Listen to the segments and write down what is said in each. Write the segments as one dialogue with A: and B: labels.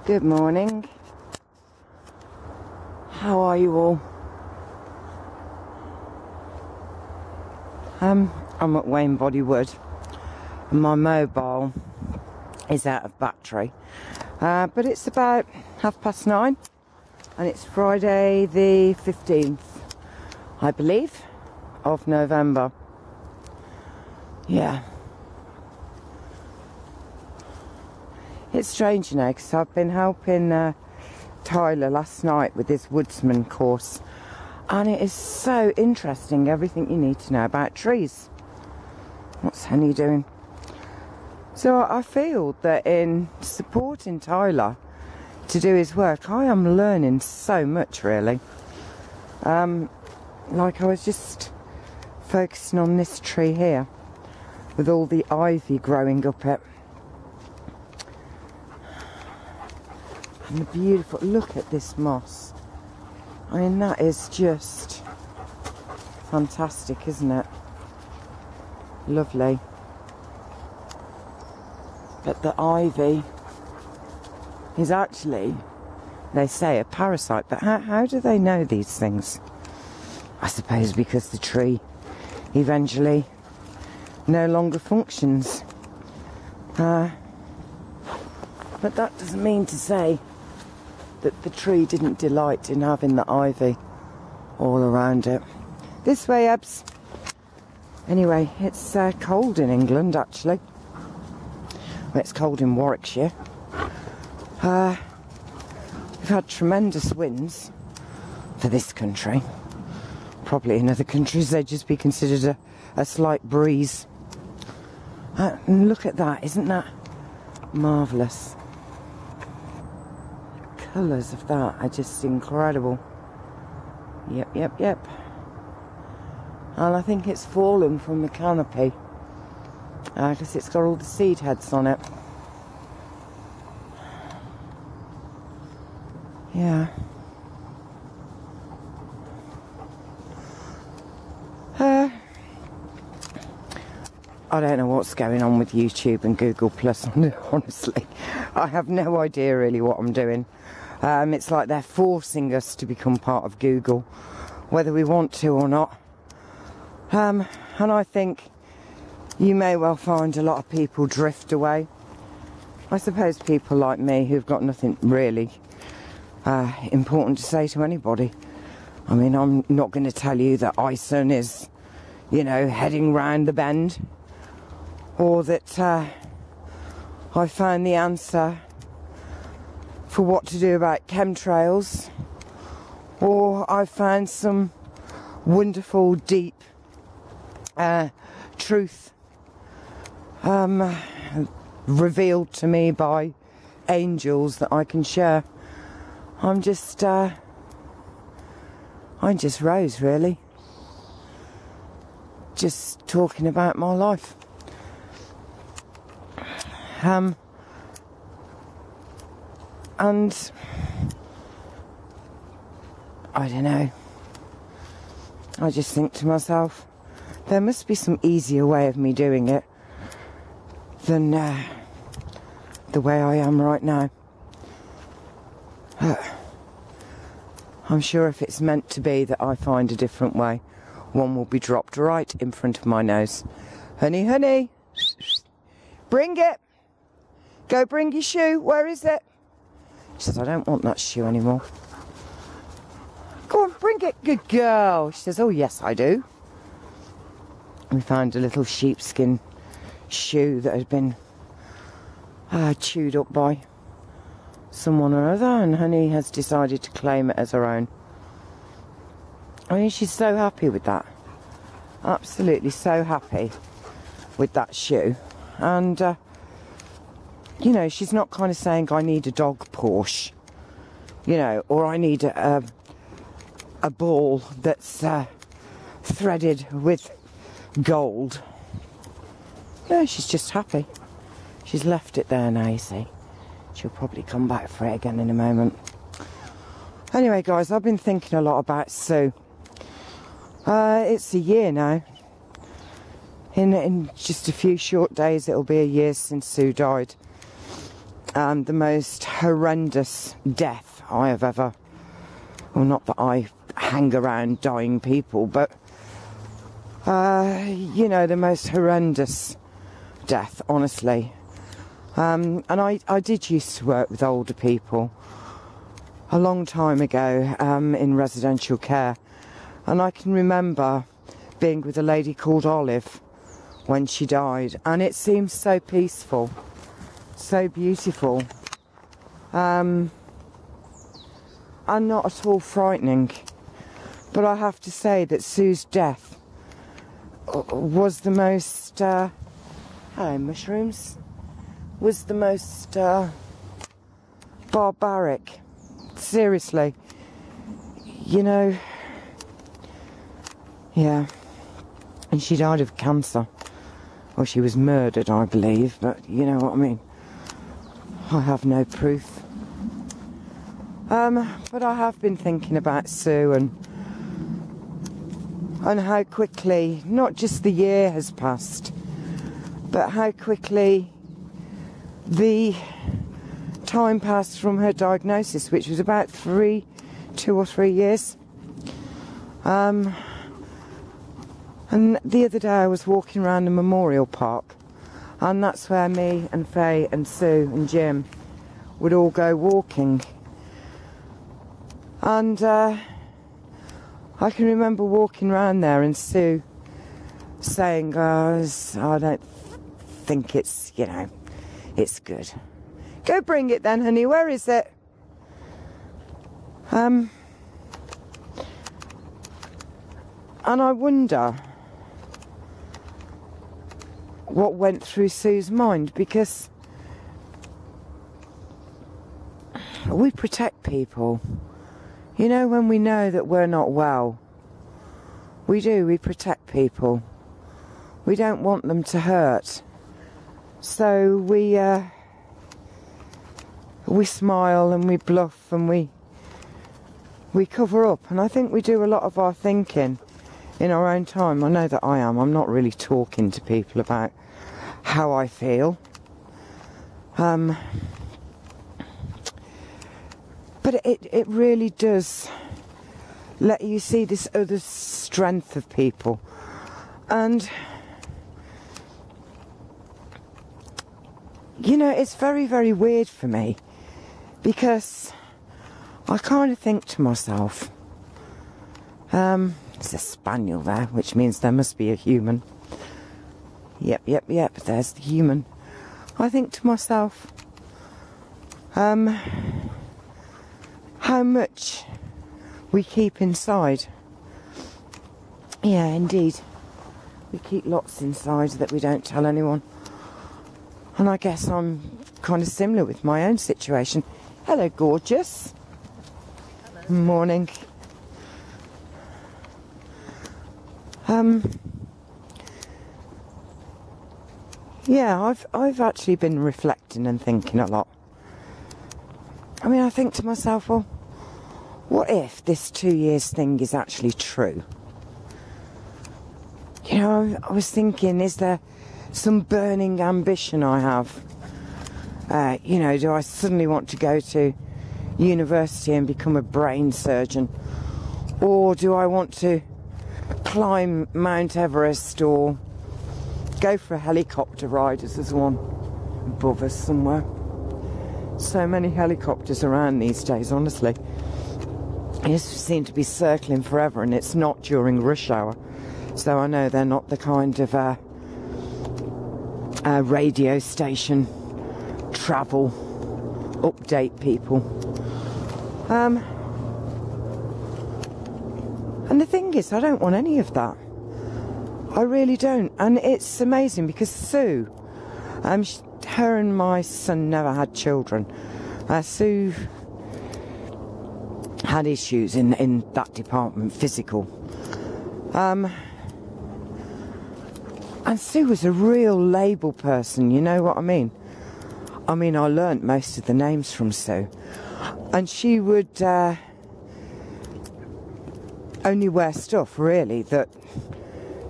A: Good morning. How are you all? I'm at Wayne Bodywood and my mobile is out of battery. But it's about 9:30 and it's Friday the 15th, I believe, of November. Yeah. It's strange, you know, because I've been helping Tyler last night with his woodsman course, and it is so interesting, everything you need to know about trees. What's Henny doing? So I feel that in supporting Tyler to do his work, I am learning so much, really. Like I was just focusing on this tree here with all the ivy growing up it. And the beautiful, look at this moss. I mean, that is just fantastic, isn't it? Lovely. But the ivy is actually, they say, a parasite. But how do they know these things? I suppose because the tree eventually no longer functions. But that doesn't mean to say that the tree didn't delight in having the ivy all around it. This way, Ebs. Anyway, it's cold in England, actually. Well, it's cold in Warwickshire. We've had tremendous winds for this country. Probably in other countries they'd just be considered a slight breeze. And look at that, isn't that marvellous? Colours of that are just incredible. Yep. And I think it's fallen from the canopy because it's got all the seed heads on it. Yeah. I don't know what's going on with YouTube and Google Plus, honestly. I have no idea really what I'm doing. It's like they're forcing us to become part of Google, whether we want to or not. And I think you may well find a lot of people drift away. I suppose people like me who've got nothing really important to say to anybody. I mean, I'm not going to tell you that Ison is, you know, heading round the bend, or that I found the answer for what to do about chemtrails, or I found some wonderful, deep truth revealed to me by angels that I can share. I'm just Rose, really. Just talking about my life. And I don't know. I just think to myself, there must be some easier way of me doing it than the way I am right now. I'm sure if it's meant to be that I find a different way, one will be dropped right in front of my nose. Honey, bring it. Go bring your shoe. Where is it? She says, I don't want that shoe anymore. Go on, bring it. Good girl. She says, oh yes, I do. We found a little sheepskin shoe that had been chewed up by someone or other, and Honey has decided to claim it as her own. I mean, she's so happy with that. Absolutely so happy with that shoe. And you know, she's not kind of saying I need a dog Porsche, you know, or I need a ball that's threaded with gold. No, she's just happy. She's left it there now, you see. She'll probably come back for it again in a moment. Anyway, guys, I've been thinking a lot about Sue. It's a year now. In just a few short days, it'll be a year since Sue died. the most horrendous death I have ever... Well, not that I hang around dying people, but, you know, the most horrendous death, honestly. And I did used to work with older people a long time ago in residential care. And I can remember being with a lady called Olive when she died. And it seemed so peaceful, so beautiful. And not at all frightening. But I have to say that Sue's death was the most... hello, mushrooms. Was the most barbaric. Seriously. You know... Yeah. And she died of cancer. Well, she was murdered, I believe, but you know what I mean. I have no proof. But I have been thinking about Sue and how quickly, not just the year has passed, but how quickly the time passed from her diagnosis, which was about 2 or 3 years. And the other day I was walking around the memorial park, and that's where me and Faye and Sue and Jim would all go walking. And I can remember walking around there and Sue saying, I don't think it's, you know, it's good. Go bring it then, honey, where is it? And I wonder what went through Sue's mind, because we protect people. You know, when we know that we're not well, we protect people. We don't want them to hurt. So we smile and we bluff and we cover up. And I think we do a lot of our thinking in our own time. I know that I am. I'm not really talking to people about how I feel. But it really does let you see this other strength of people. And, you know, it's very, very weird for me, because I kind of think to myself, there's a spaniel there, which means there must be a human. Yep, there's the human. I think to myself, how much we keep inside. Yeah, indeed. We keep lots inside that we don't tell anyone. And I guess I'm kind of similar with my own situation. Hello, gorgeous. Hello. Morning. Yeah, I've actually been reflecting and thinking a lot. I mean, I think to myself, well, what if this 2 years thing is actually true? You know, I was thinking, is there some burning ambition I have? You know, do I suddenly want to go to university and become a brain surgeon? Or do I want to climb Mount Everest or go for a helicopter ride, as there's one above us somewhere? So many helicopters around these days, honestly. They just seem to be circling forever, and it's not during rush hour. So I know they're not the kind of radio station travel update people. And the thing is, I don't want any of that. I really don't. And it's amazing because Sue, her and my son never had children. Sue had issues in that department, physical. And Sue was a real label person, you know what I mean? I learnt most of the names from Sue. And she would only wear stuff, really, that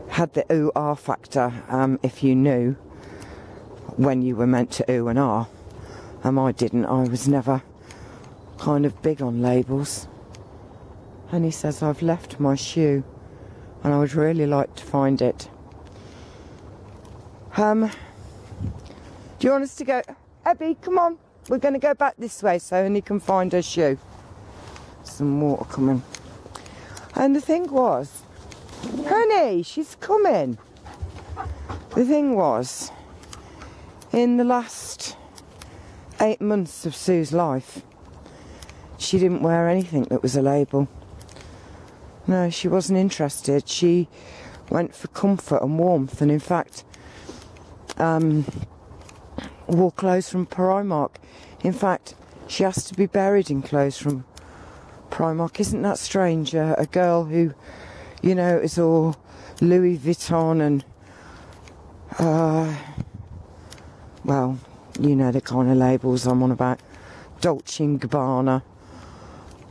A: had the ooh-ah factor, if you knew when you were meant to ooh and ah. I didn't. I was never kind of big on labels. And he says, I've left my shoe and I would really like to find it. Do you want us to go? Abby, come on. We're going to go back this way so Honey can find her shoe. Some water coming. And the thing was, Honey, she's coming. The thing was, in the last 8 months of Sue's life, she didn't wear anything that was a label. No, she wasn't interested. She went for comfort and warmth, and in fact, wore clothes from Primark. In fact, she has to be buried in clothes from Primark. Isn't that strange? A girl who, you know, is all Louis Vuitton and, well, you know the kind of labels I'm on about. Dolce & Gabbana,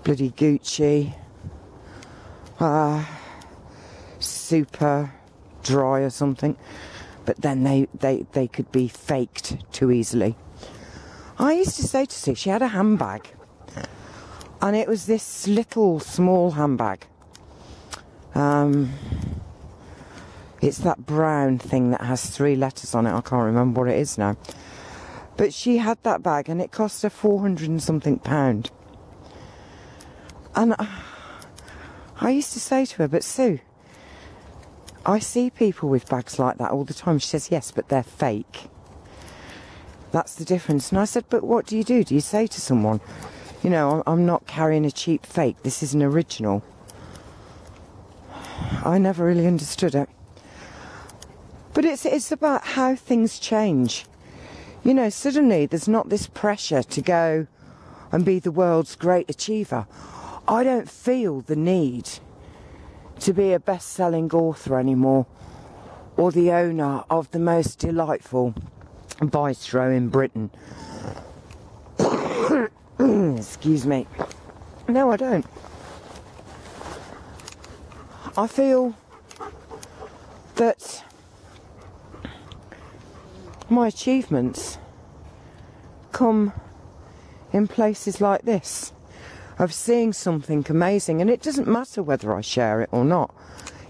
A: bloody Gucci, super dry or something. But then they could be faked too easily. I used to say to Sue, she had a handbag. And it was this little, small handbag. It's that brown thing that has 3 letters on it. I can't remember what it is now. But she had that bag and it cost her £400 and something. And I used to say to her, but Sue, I see people with bags like that all the time. She says, yes, but they're fake. That's the difference. And I said, but what do you do? Do you say to someone, you know, I'm not carrying a cheap fake. This is an original. I never really understood it. But it's about how things change. You know, suddenly there's not this pressure to go and be the world's great achiever. I don't feel the need to be a best-selling author anymore, or the owner of the most delightful bistro in Britain. Excuse me. No, I don't. I feel that my achievements come in places like this, of seeing something amazing, and it doesn't matter whether I share it or not.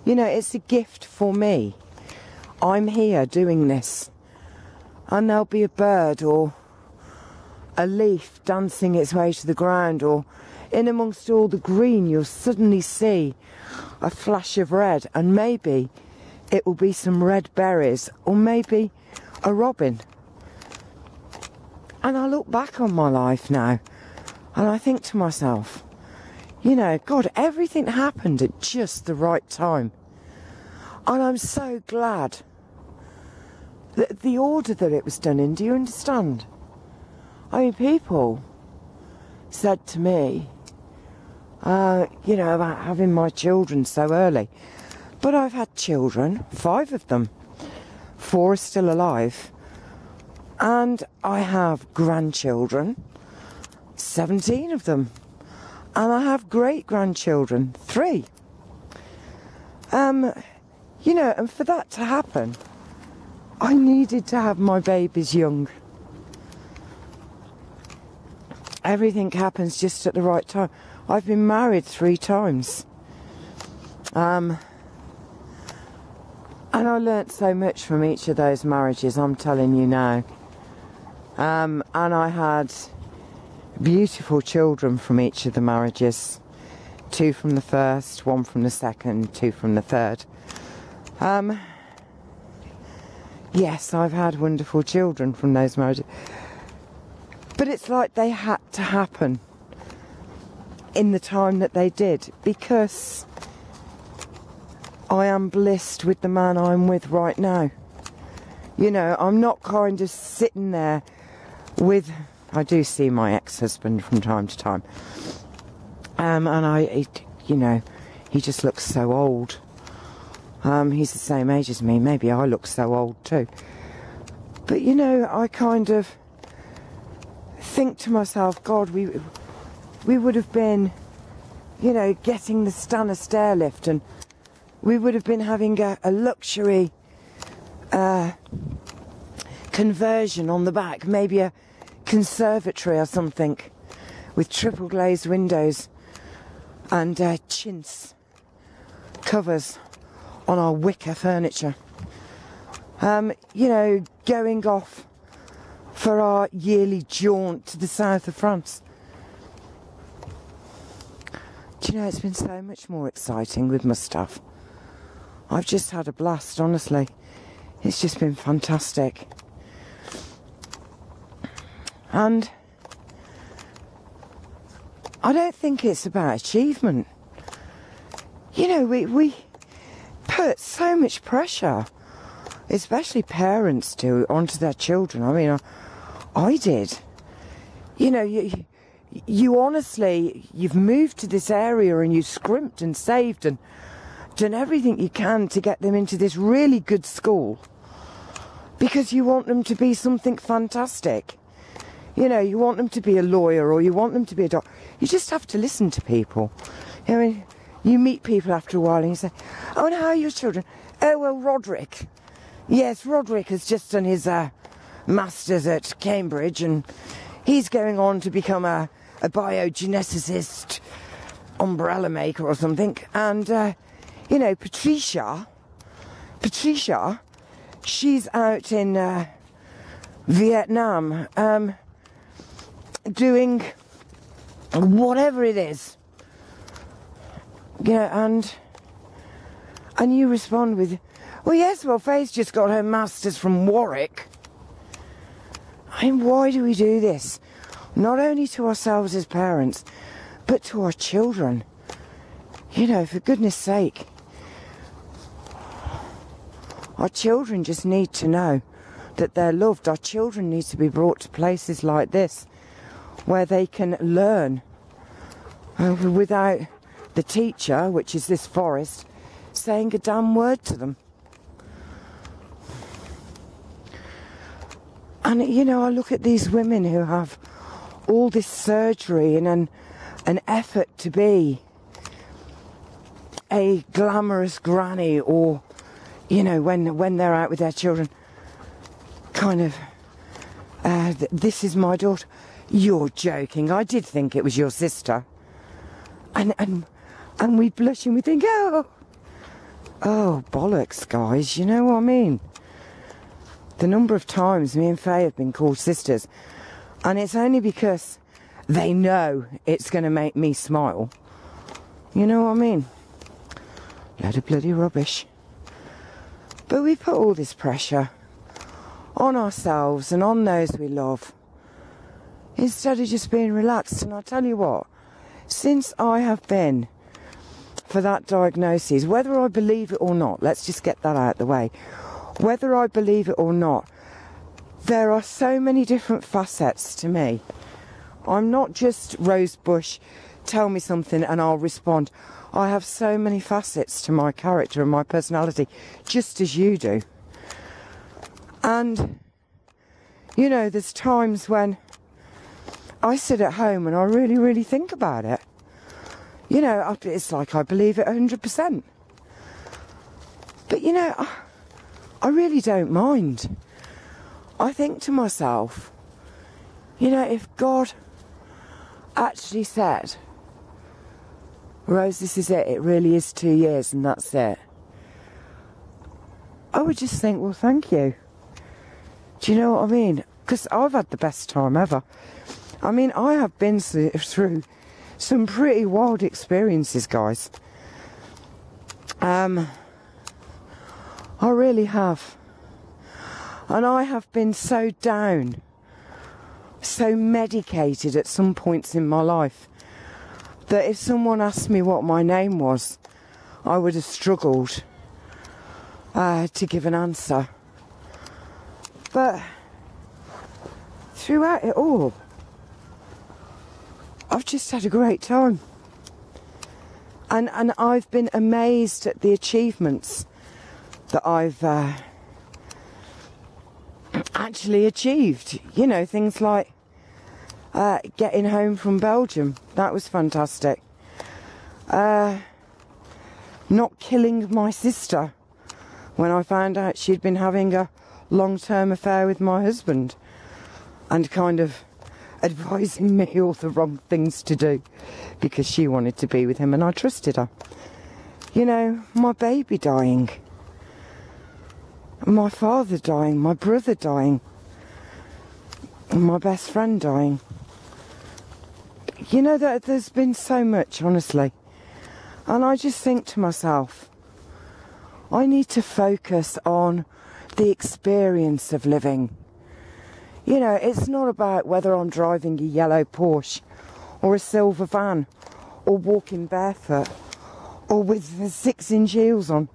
A: You know, it's a gift for me. I'm here doing this, and there'll be a bird or a leaf dancing its way to the ground, or in amongst all the green you'll suddenly see a flash of red, and maybe it will be some red berries, or maybe a robin. And I look back on my life now and I think to myself, you know, God, everything happened at just the right time. And I'm so glad that the order that it was done in, do you understand? I mean, people said to me, you know, about having my children so early. But I've had children, 5 of them. 4 are still alive. And I have grandchildren, 17 of them. And I have great-grandchildren, 3. You know, and for that to happen, I needed to have my babies young. Everything happens just at the right time. I've been married 3 times. And I learnt so much from each of those marriages, I'm telling you now. And I had beautiful children from each of the marriages. 2 from the first, 1 from the second, 2 from the third. Yes, I've had wonderful children from those marriages. But it's like they had to happen in the time that they did, because I am blessed with the man I'm with right now. You know, I'm not kind of sitting there with... I do see my ex-husband from time to time. And you know, he just looks so old. He's the same age as me. Maybe I look so old too. But, you know, I kind of think to myself, God, we would have been, you know, getting the Stanner stairlift, and we would have been having a luxury conversion on the back, maybe a conservatory or something with triple glazed windows and chintz covers on our wicker furniture. You know, going off for our yearly jaunt to the south of France. Do you know, it's been so much more exciting with my stuff. I've just had a blast, honestly. It's just been fantastic. And I don't think it's about achievement. You know, we put so much pressure, especially parents do, onto their children. I mean, I did. You know, you honestly, you've moved to this area and you've scrimped and saved and done everything you can to get them into this really good school because you want them to be something fantastic. You know, you want them to be a lawyer or you want them to be a doctor. You just have to listen to people. I mean, you meet people after a while and you say, oh, and how are your children? Oh, well, Roderick. Yes, Roderick has just done his master's at Cambridge and he's going on to become a biogeneticist, umbrella maker or something. And, you know, Patricia, she's out in Vietnam doing whatever it is. Yeah, and you respond with, well, yes, well, Faye's just got her master's from Warwick. I mean, why do we do this? Not only to ourselves as parents, but to our children. You know, for goodness sake. Our children just need to know that they're loved. Our children need to be brought to places like this where they can learn without the teacher, which is this forest, saying a damn word to them. And, you know, I look at these women who have all this surgery and an effort to be a glamorous granny or, you know, when they're out with their children, kind of, this is my daughter. You're joking. I did think it was your sister. And we blush and we think, oh, bollocks, guys, you know what I mean? The number of times me and Faye have been called sisters, and it's only because they know it's going to make me smile. You know what I mean? Load of bloody rubbish. But we put all this pressure on ourselves and on those we love, instead of just being relaxed. And I tell you what, since I have been for that diagnosis, whether I believe it or not, let's just get that out of the way, whether I believe it or not, there are so many different facets to me. I'm not just Rosebush, tell me something and I'll respond. I have so many facets to my character and my personality, just as you do. And, you know, there's times when I sit at home and I really, really think about it. You know, it's like I believe it 100%. But, you know, I really don't mind. I think to myself, you know, if God actually said, Rose, this is it really is 2 years and that's it, I would just think, well, thank you. Do you know what I mean? Because I've had the best time ever. I mean, I have been through some pretty wild experiences, guys. I really have. And I have been so down, so medicated at some points in my life, that if someone asked me what my name was, I would have struggled to give an answer. But throughout it all, I've just had a great time. And I've been amazed at the achievements that I've actually achieved. You know, things like getting home from Belgium. That was fantastic. Not killing my sister when I found out she'd been having a long-term affair with my husband, and kind of advising me all the wrong things to do because she wanted to be with him and I trusted her. You know, my baby dying, my father dying, my brother dying, my best friend dying. You know, there's been so much, honestly. And I just think to myself, I need to focus on the experience of living. You know, it's not about whether I'm driving a yellow Porsche or a silver van or walking barefoot or with 6-inch heels on.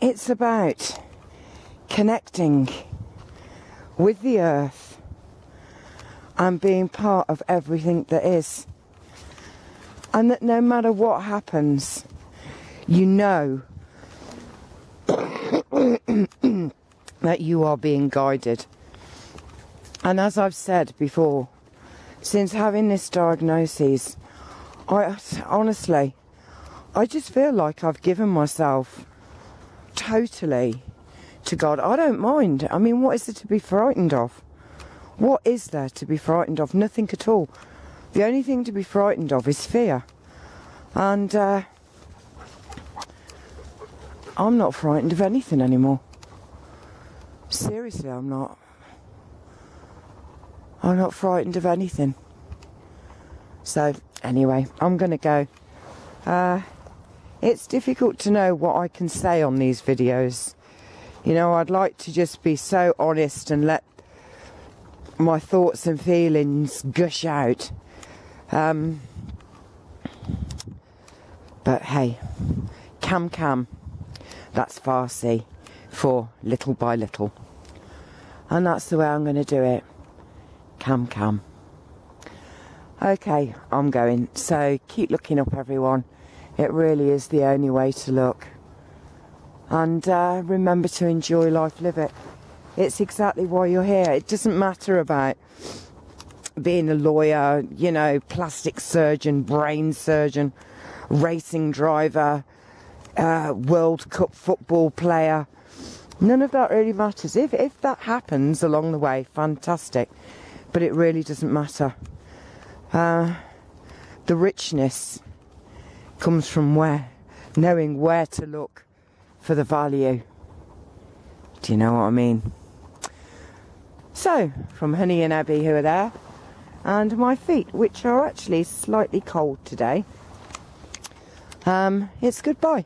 A: It's about connecting with the earth and being part of everything that is. And that no matter what happens, you know that you are being guided. And as I've said before, since having this diagnosis, I just feel like I've given myself totally to God. I don't mind. I mean, what is there to be frightened of? What is there to be frightened of? Nothing at all. The only thing to be frightened of is fear. And I'm not frightened of anything anymore. Seriously, I'm not. I'm not frightened of anything. So, anyway, I'm going to go. It's difficult to know what I can say on these videos. You know, I'd like to just be so honest and let my thoughts and feelings gush out. But hey, cam, that's Farsi for little by little. And that's the way I'm going to do it. Cam. Okay, I'm going. So keep looking up, everyone. It really is the only way to look. And remember to enjoy life, live it. It's exactly why you're here. It doesn't matter about being a lawyer, you know, plastic surgeon, brain surgeon, racing driver, World Cup football player. None of that really matters. If that happens along the way, fantastic. But it really doesn't matter. The richness comes from knowing where to look for the value. Do you know what I mean? So, from Honey and Abby, who are there, and my feet, which are actually slightly cold today, it's goodbye.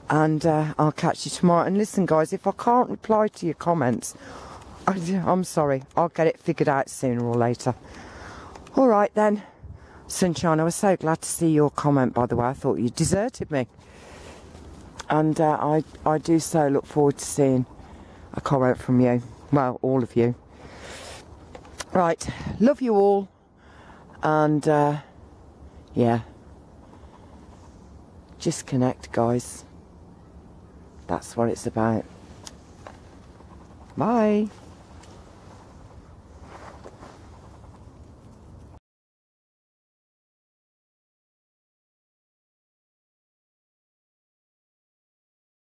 A: And I'll catch you tomorrow. And listen, guys, if I can't reply to your comments, I'm sorry. I'll get it figured out sooner or later. All right, then. Sunshine, I was so glad to see your comment, by the way. I thought you deserted me. And I do so look forward to seeing a comment from you. Well, all of you. Right. Love you all. And, yeah. Just connect, guys. That's what it's about. Bye.